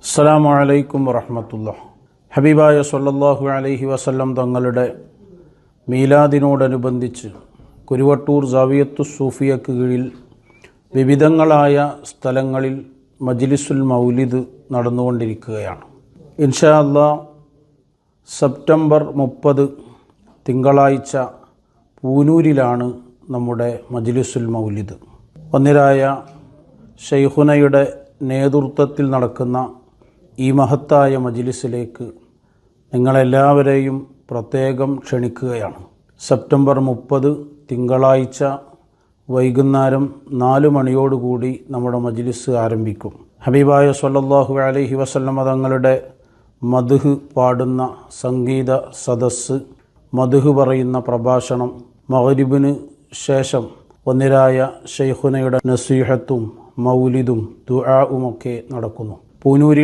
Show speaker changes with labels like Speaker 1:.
Speaker 1: അസ്സലാമു അലൈക്കും വറഹ്മത്തുള്ളാഹി. ഹബീബായ സ്വല്ലല്ലാഹു അലൈഹി വസല്ലം തങ്ങളുടെ മീലാദിനോടനുബന്ധിച്ച് കുരുവട്ടൂർ സാവിയത്തു സൂഫിയക്ക് കീഴിൽ വിവിധങ്ങളായ സ്ഥലങ്ങളിൽ മജ്ലിസുൽ മൗലിദ് നടന്നുകൊണ്ടിരിക്കുകയാണ്. ഇൻഷാ അല്ലാഹ് സെപ്റ്റംബർ 30 തിങ്കളാഴ്ച പൂനൂരിലാണ് നമ്മുടെ മജ്ലിസുൽ മൗലിദ്. ഒന്നിരായ ശൈഖുനയുടെ നേതൃത്വത്തിൽ നടക്കുന്ന ഈ മഹത്തായ മജ്ലിസിലേക്ക് നിങ്ങളെല്ലാവരെയും പ്രത്യേകം ക്ഷണിക്കുകയാണ്. സെപ്റ്റംബർ 30 തിങ്കളാഴ്ച വൈകുന്നേരം 4 മണിയോടുകൂടി നമ്മുടെ മജ്ലിസ് ആരംഭിക്കും. ഹബീബായ സ്വല്ലല്ലാഹു അലൈഹി വസല്ലമ തങ്ങളുടെ മദ്ഹ് പാടുന്ന സംഗീത സദസ്സ്, മദ്ഹ് പറയുന്ന പ്രഭാഷണം, മഗ്രിബിന് ശേഷം ഒന്നിരായ ശൈഖുനയുടെ നസീഹത്തും മൗലിദും ദുആഉമൊക്കെ നടക്കുന്നു. പൂനൂരിൽ